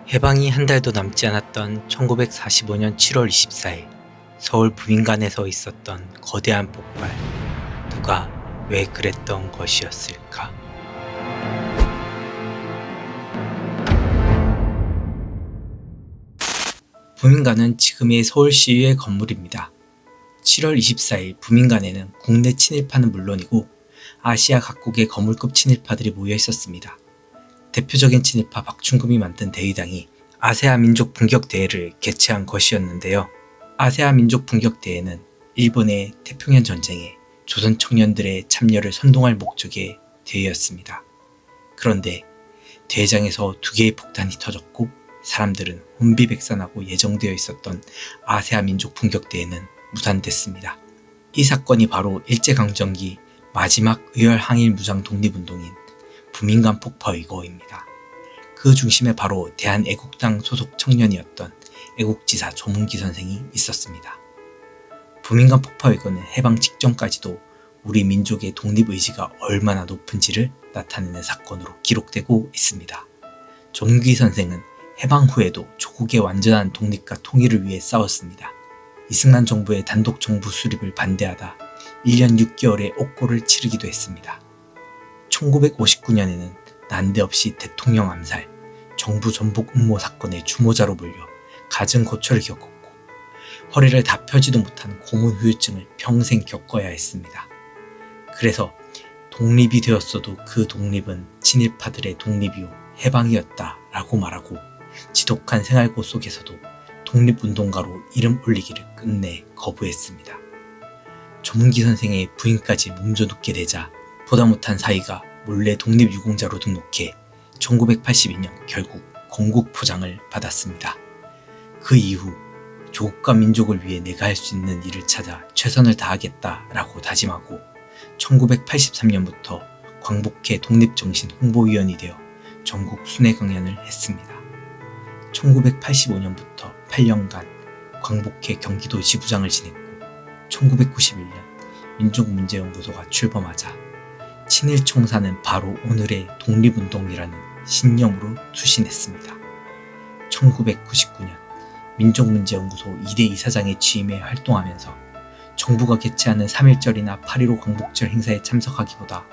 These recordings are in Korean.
해방이 한 달도 남지 않았던 1945년 7월 24일 서울 부민관에서 있었던 거대한 폭발. 누가 왜 그랬던 것이었을까? 부민관은 지금의 서울시의회 건물입니다. 7월 24일 부민관에는 국내 친일파는 물론이고 아시아 각국의 거물급 친일파들이 모여 있었습니다. 대표적인 친일파 박충금이 만든 대의당이 아세아 민족 분격 대회를 개최한 것이었는데요. 아세아 민족 분격 대회는 일본의 태평양 전쟁에 조선 청년들의 참여를 선동할 목적의 대회였습니다. 그런데 대회장에서 2개의 폭탄이 터졌고 사람들은 혼비백산하고 예정되어 있었던 아세아 민족 분격 대회는 무산됐습니다. 이 사건이 바로 일제강점기 마지막 의열 항일 무장 독립운동인 부민관 폭파의거입니다. 그 중심에 바로 대한애국당 소속 청년이었던 애국지사 조문기 선생이 있었습니다. 부민관 폭파의거는 해방 직전까지도 우리 민족의 독립의지가 얼마나 높은지를 나타내는 사건으로 기록되고 있습니다. 조문기 선생은 해방 후에도 조국의 완전한 독립과 통일을 위해 싸웠습니다. 이승만 정부의 단독 정부 수립을 반대하다 1년 6개월의 옥고를 치르기도 했습니다. 1959년에는 난데없이 대통령 암살, 정부 전복 음모 사건의 주모자로 몰려 갖은 고초를 겪었고 허리를 다 펴지도 못한 고문 후유증을 평생 겪어야 했습니다. 그래서 독립이 되었어도 그 독립은 친일파들의 독립이요 해방이었다라고 말하고 지독한 생활고 속에서도 독립운동가로 이름 올리기를 끝내 거부했습니다. 조문기 선생의 부인까지 몸져 눕게 되자 보다 못한 사이가 몰래 독립유공자로 등록해 1982년 결국 건국포장을 받았습니다. 그 이후 조국과 민족을 위해 내가 할 수 있는 일을 찾아 최선을 다하겠다라고 다짐하고 1983년부터 광복회 독립정신 홍보위원이 되어 전국 순회 강연을 했습니다. 1985년부터 8년간 광복회 경기도 지부장을 지냈고 1991년 민족문제연구소가 출범하자 친일청사는 바로 오늘의 독립운동이라는 신념으로 추진했습니다. 1999년 민족문제연구소 2대 이사장에 취임해 활동하면서 정부가 개최하는 3.1절이나 8.15 광복절 행사에 참석하기보다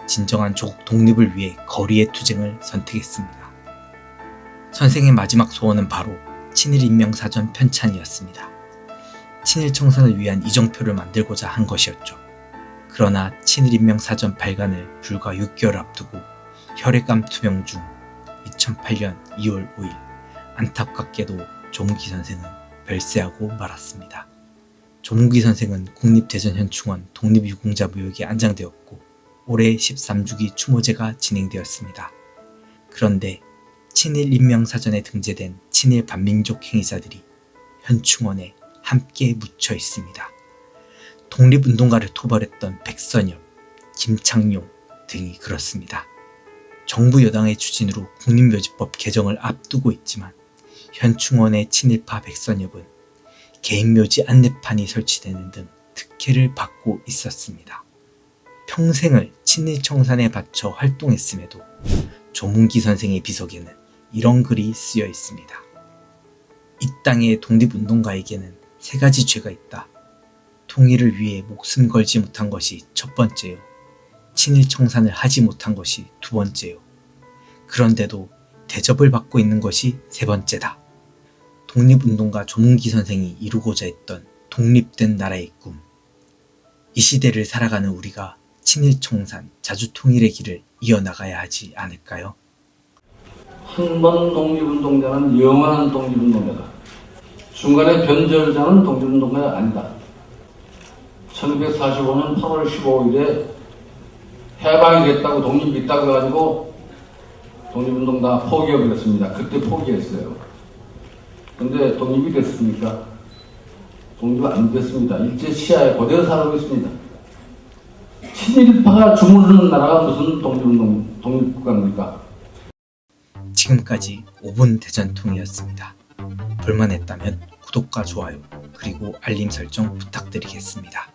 진정한 조국 독립을 위해 거리의 투쟁을 선택했습니다. 선생의 마지막 소원은 바로 친일인명사전 편찬이었습니다. 친일청산을 위한 이정표를 만들고자 한 것이었죠. 그러나 친일인명사전 발간을 불과 6개월 앞두고 혈액암 투병 중 2008년 2월 5일 안타깝게도 조문기 선생은 별세하고 말았습니다. 조문기 선생은 국립대전현충원 독립유공자 묘역에 안장되었고 올해 13주기 추모제가 진행되었습니다. 그런데 친일인명사전에 등재된 친일 반민족 행위자들이 현충원에 함께 묻혀 있습니다. 독립운동가를 토벌했던 백선엽, 김창룡 등이 그렇습니다. 정부 여당의 추진으로 국립묘지법 개정을 앞두고 있지만 현충원의 친일파 백선엽은 개인묘지 안내판이 설치되는 등 특혜를 받고 있었습니다. 평생을 친일청산에 바쳐 활동했음에도 조문기 선생의 비석에는 이런 글이 쓰여 있습니다. 이 땅의 독립운동가에게는 3가지 죄가 있다. 통일을 위해 목숨 걸지 못한 것이 첫 번째요. 친일청산을 하지 못한 것이 2번째요. 그런데도 대접을 받고 있는 것이 3번째다. 독립운동가 조문기 선생이 이루고자 했던 독립된 나라의 꿈. 이 시대를 살아가는 우리가 친일청산, 자주통일의 길을 이어나가야 하지 않을까요? 한 번 독립운동자는 영원한 독립운동자다. 중간에 변절자는 독립운동자가 아니다. 1945년 8월 15일에 해방이 됐다고 독립이 있다고 해가지고 독립운동 다 포기해버렸습니다. 그때 포기했어요. 근데 독립이 됐습니까? 독립이 안 됐습니다. 일제 시야에 그대로 살고 있습니다. 친일파가 주무르는 나라가 무슨 독립국가입니까? 지금까지 5분 대전통이었습니다. 볼만했다면 구독과 좋아요 그리고 알림 설정 부탁드리겠습니다.